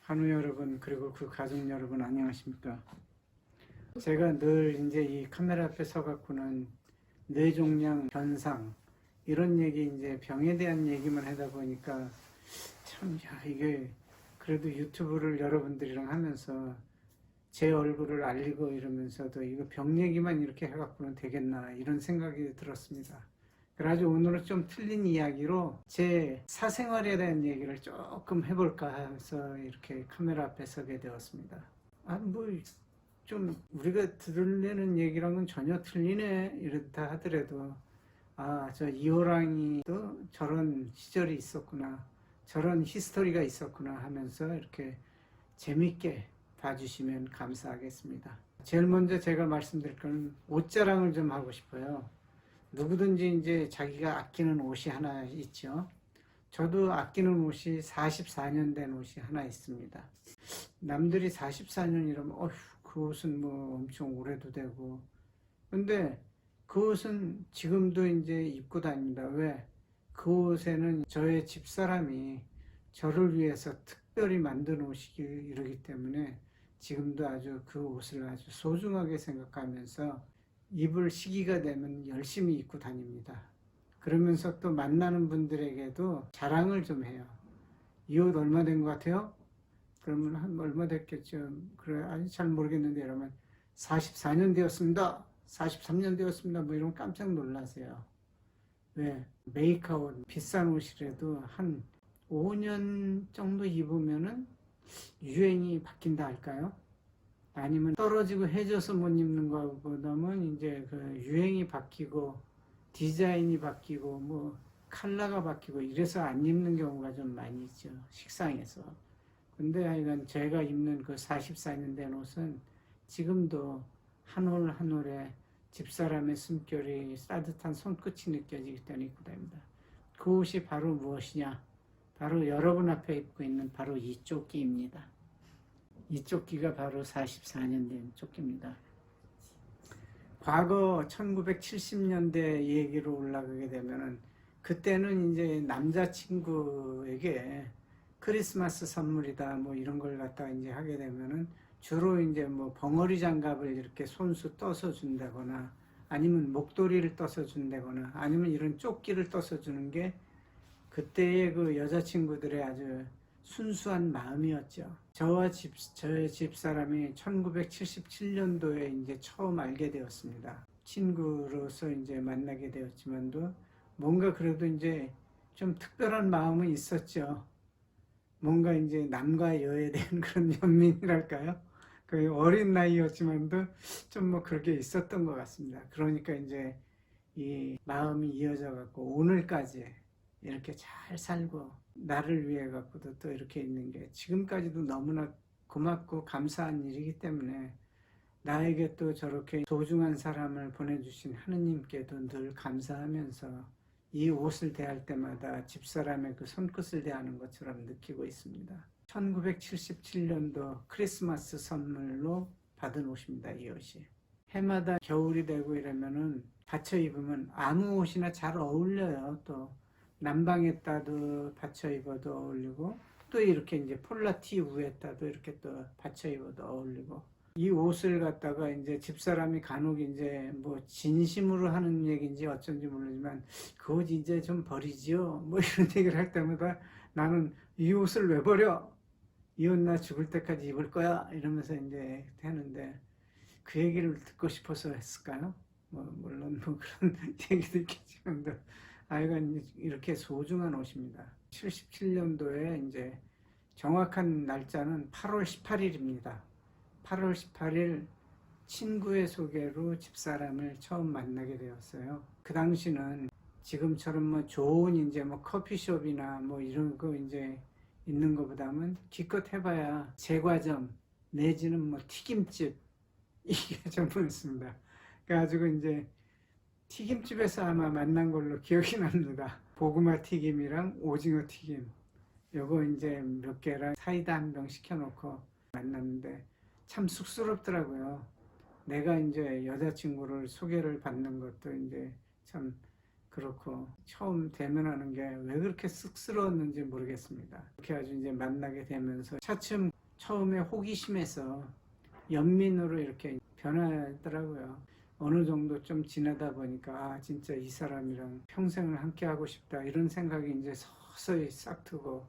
한우 여러분, 그리고 그 가족 여러분, 안녕하십니까? 제가 늘 이제 이 카메라 앞에 서갖고는 뇌종양 현상 이런 얘기, 이제 병에 대한 얘기만 하다 보니까 참, 이게 그래도 유튜브를 여러분들이랑 하면서 제 얼굴을 알리고 이러면서도 이거 병 얘기만 이렇게 해갖고는 되겠나 이런 생각이 들었습니다. 그래가지고 오늘은 좀 틀린 이야기로 제 사생활에 대한 얘기를 조금 해볼까 해서 이렇게 카메라 앞에 서게 되었습니다. 좀 우리가 들으려는 얘기랑은 전혀 틀리네 이렇다 하더라도, 저 이호랑이도 저런 시절이 있었구나, 저런 히스토리가 있었구나 하면서 이렇게 재밌게 봐주시면 감사하겠습니다. 제일 먼저 제가 말씀드릴 거는 옷자랑을 좀 하고 싶어요. 누구든지 이제 자기가 아끼는 옷이 하나 있죠. 저도 아끼는 옷이 44년 된 옷이 하나 있습니다. 남들이 44년 이러면 어휴, 그 옷은 뭐 엄청 오래도 되고, 근데 그 옷은 지금도 이제 입고 다닙니다. 왜? 그 옷에는 저의 집사람이 저를 위해서 특별히 만든 옷이기 이러기 때문에 지금도 아주 그 옷을 아주 소중하게 생각하면서 입을 시기가 되면 열심히 입고 다닙니다. 그러면서 또 만나는 분들에게도 자랑을 좀 해요. 이 옷 얼마 된 것 같아요? 그러면 한 얼마 됐겠죠. 그래, 아직 잘 모르겠는데 이러면 44년 되었습니다. 43년 되었습니다. 뭐 이러면 깜짝 놀라세요. 왜? 메이크아웃 비싼 옷이라도 한 5년 정도 입으면은 유행이 바뀐다 할까요? 아니면 떨어지고 해져서 못 입는 것보다는 이제 그 유행이 바뀌고 디자인이 바뀌고 뭐 컬러가 바뀌고 이래서 안 입는 경우가 좀 많이 있죠. 식상해서. 근데 하여간 제가 입는 그 44년 된 옷은 지금도 한 올 한 올에 집사람의 숨결이 따뜻한 손끝이 느껴지기 때문에 입고 다닙니다. 그 옷이 바로 무엇이냐? 바로 여러분 앞에 입고 있는 바로 이 조끼입니다. 이 조끼가 바로 44년 된 조끼입니다. 과거 1970년대 얘기로 올라가게 되면은, 그때는 이제 남자친구에게 크리스마스 선물이다 뭐 이런 걸 갖다가 이제 하게 되면은 주로 이제 뭐 벙어리 장갑을 이렇게 손수 떠서 준다거나, 아니면 목도리를 떠서 준다거나, 아니면 이런 조끼를 떠서 주는 게 그때의 그 여자친구들의 아주 순수한 마음이었죠. 저의 집사람이 1977년도에 이제 처음 알게 되었습니다. 친구로서 이제 만나게 되었지만도 뭔가 그래도 이제 좀 특별한 마음은 있었죠. 뭔가 이제 남과 여에 대한 그런 연민이랄까요? 그 어린 나이였지만도 좀 뭐 그렇게 있었던 것 같습니다. 그러니까 이제 이 마음이 이어져 갖고 오늘까지 이렇게 잘 살고 나를 위해 갖고도 또 이렇게 있는 게 지금까지도 너무나 고맙고 감사한 일이기 때문에, 나에게 또 저렇게 소중한 사람을 보내주신 하느님께도 늘 감사하면서 이 옷을 대할 때마다 집사람의 그 손끝을 대하는 것처럼 느끼고 있습니다. 1977년도 크리스마스 선물로 받은 옷입니다. 이 옷이 해마다 겨울이 되고 이러면은 받쳐 입으면 아무 옷이나 잘 어울려요. 또 난방에다도 받쳐 입어도 어울리고, 또 이렇게 이제 폴라티 위에다도 이렇게 또 받쳐 입어도 어울리고, 이 옷을 갖다가 이제 집사람이 간혹 이제 뭐 진심으로 하는 얘기인지 어쩐지 모르지만 그 옷 이제 좀 버리지요 뭐 이런 얘기를 할 때마다 나는 이 옷을 왜 버려? 이 옷 나 죽을 때까지 입을 거야 이러면서 이제 하는데, 그 얘기를 듣고 싶어서 했을까요? 뭐 물론 뭐 그런 얘기도 있겠지만, 하여간 이렇게 소중한 옷입니다. 77년도에 이제 정확한 날짜는 8월 18일입니다. 8월 18일 친구의 소개로 집사람을 처음 만나게 되었어요. 그 당시는 지금처럼 뭐 좋은 이제 뭐 커피숍이나 뭐 이런 거 이제 있는 것보다는 기껏 해봐야 제과점 내지는 뭐 튀김집 이게 전부였습니다. 그래가지고 이제 튀김집에서 아마 만난 걸로 기억이 납니다. 고구마 튀김이랑 오징어 튀김 요거 이제 몇 개랑 사이다 한 병 시켜놓고 만났는데 참 쑥스럽더라고요. 내가 이제 여자친구를 소개를 받는 것도 이제 참 그렇고 처음 대면하는 게 왜 그렇게 쑥스러웠는지 모르겠습니다. 그렇게 아주 이제 만나게 되면서 차츰 처음에 호기심에서 연민으로 이렇게 변하더라고요. 어느 정도 좀 지나다 보니까 아 진짜 이 사람이랑 평생을 함께 하고 싶다 이런 생각이 이제 서서히 싹트고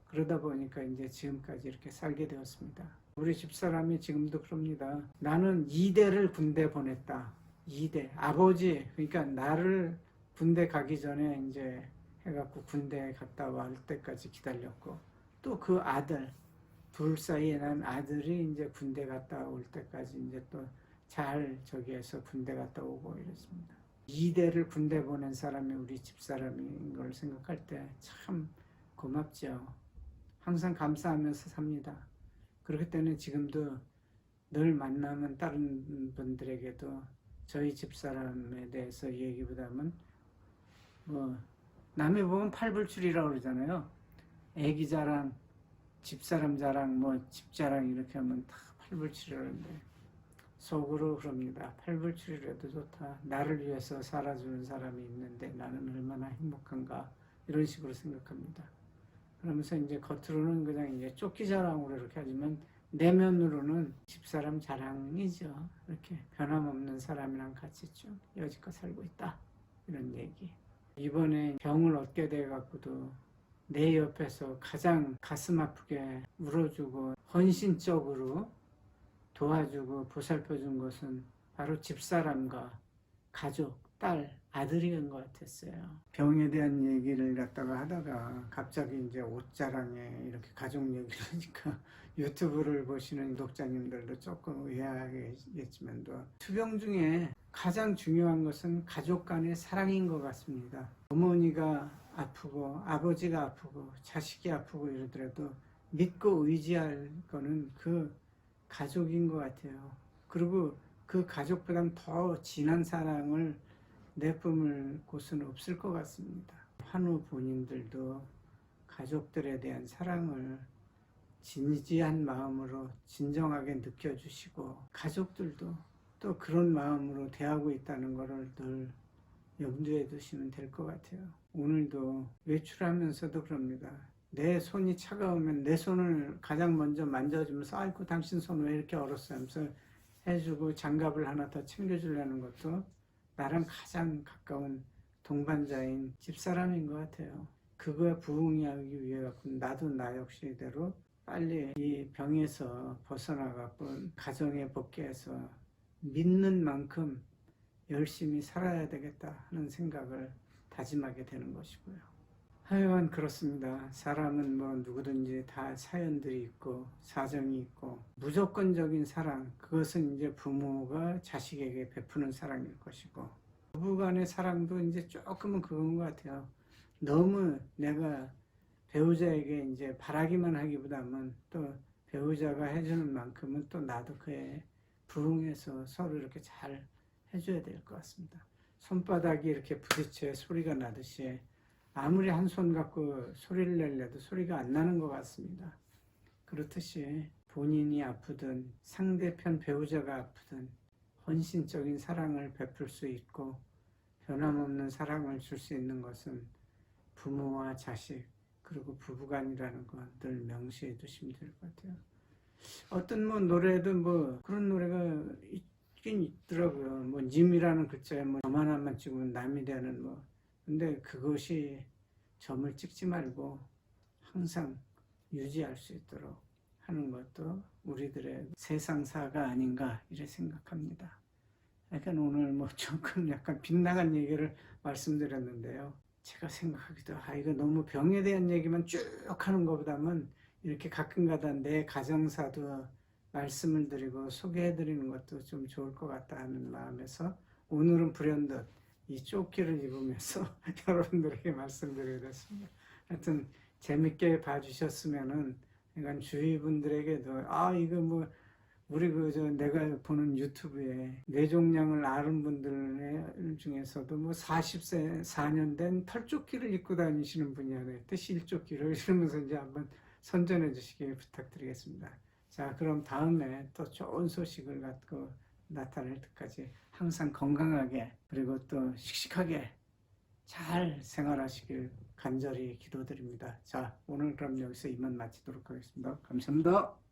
그러다 보니까 이제 지금까지 이렇게 살게 되었습니다. 우리 집사람이 지금도 그럽니다. 나는 2대를 군대 보냈다. 2대 아버지 그러니까 나를 군대 가기 전에 이제 해갖고 군대 갔다 올 때까지 기다렸고 또 그 아들 둘 사이에 난 아들이 이제 군대 갔다 올 때까지 이제 또 잘 저기에서 군대 갔다 오고 이랬습니다. 2대를 군대 보낸 사람이 우리 집사람인 걸 생각할 때 참 고맙죠. 항상 감사하면서 삽니다. 그렇기 때문에 지금도 늘 만나면 다른 분들에게도 저희 집사람에 대해서 얘기보다는 뭐 남이 보면 팔불출이라고 그러잖아요. 애기 자랑, 집사람 자랑, 뭐 집 자랑 이렇게 하면 다 팔불출이라는데 속으로 그럽니다. 팔불출이라도 좋다. 나를 위해서 살아주는 사람이 있는데 나는 얼마나 행복한가 이런 식으로 생각합니다. 그러면서 이제 겉으로는 그냥 이제 쫓기 자랑으로 이렇게 하지만 내면으로는 집사람 자랑이죠. 이렇게 변함없는 사람이랑 같이 쭉 여지껏 살고 있다 이런 얘기. 이번에 병을 얻게 돼 갖고도 내 옆에서 가장 가슴 아프게 울어주고 헌신적으로 도와주고 보살펴준 것은 바로 집사람과 가족, 딸, 아들인 것 같았어요. 병에 대한 얘기를 갖다가 하다가 갑자기 이제 옷 자랑에 이렇게 가족 얘기를 하니까 유튜브를 보시는 독자님들도 조금 의아하겠지만도 투병 중에 가장 중요한 것은 가족 간의 사랑인 것 같습니다. 어머니가 아프고 아버지가 아프고 자식이 아프고 이러더라도 믿고 의지할 거는 그 가족인 것 같아요. 그리고 그 가족보다 더 진한 사랑을 내뿜을 곳은 없을 것 같습니다. 환우 본인들도 가족들에 대한 사랑을 진지한 마음으로 진정하게 느껴주시고 가족들도 또 그런 마음으로 대하고 있다는 것을 늘 염두에 두시면 될 것 같아요. 오늘도 외출하면서도 그럽니다. 내 손이 차가우면 내 손을 가장 먼저 만져주면서 아이고 당신 손 왜 이렇게 얼었어 하면서 해주고 장갑을 하나 더 챙겨주려는 것도 나랑 가장 가까운 동반자인 집사람인 것 같아요. 그거에 부응하기 위해 나도 나 역시대로 빨리 이 병에서 벗어나갖고 가정에 복귀해서 믿는 만큼 열심히 살아야 되겠다 하는 생각을 다짐하게 되는 것이고요. 하여간 그렇습니다. 사람은 뭐 누구든지 다 사연들이 있고 사정이 있고 무조건적인 사랑 그것은 이제 부모가 자식에게 베푸는 사랑일 것이고 부부간의 사랑도 이제 조금은 그건 것 같아요. 너무 내가 배우자에게 이제 바라기만 하기보다는 또 배우자가 해주는 만큼은 또 나도 그에 부응해서 서로 이렇게 잘 해줘야 될 것 같습니다. 손바닥이 이렇게 부딪혀 소리가 나듯이 아무리 한 손 갖고 소리를 내려도 소리가 안 나는 것 같습니다. 그렇듯이 본인이 아프든 상대편 배우자가 아프든 헌신적인 사랑을 베풀 수 있고 변함없는 사랑을 줄 수 있는 것은 부모와 자식 그리고 부부간이라는 건 늘 명시해 두시면 될 것 같아요. 어떤 뭐 노래도 뭐 그런 노래가 있긴 있더라고요. 뭐 님이라는 글자에 뭐 저만 한만 찍으면 남이 되는 뭐 근데 그것이 점을 찍지 말고 항상 유지할 수 있도록 하는 것도 우리들의 세상사가 아닌가 이렇게 생각합니다. 약간 오늘 뭐 조금 약간 빗나간 얘기를 말씀드렸는데요. 제가 생각하기도 이거 너무 병에 대한 얘기만 쭉 하는 것보다는 이렇게 가끔가다 내 가정사도 말씀을 드리고 소개해 드리는 것도 좀 좋을 것 같다 하는 마음에서 오늘은 불현듯 이 조끼를 입으면서 여러분들에게 말씀드리게 됐습니다. 하여튼 재밌게 봐주셨으면은 그러니까 주위 분들에게도 이거 뭐 우리 내가 보는 유튜브에 뇌종양을 앓은 분들 중에서도 뭐 40세 4년 된 털조끼를 입고 다니시는 분이 하나 있대. 실조끼를 이러면서 이제 한번 선전해 주시기 부탁드리겠습니다. 자, 그럼 다음에 또 좋은 소식을 갖고 나타날 때까지 항상 건강하게 그리고 또 씩씩하게 잘 생활하시길 간절히 기도드립니다. 자, 오늘 그럼 여기서 이만 마치도록 하겠습니다. 감사합니다.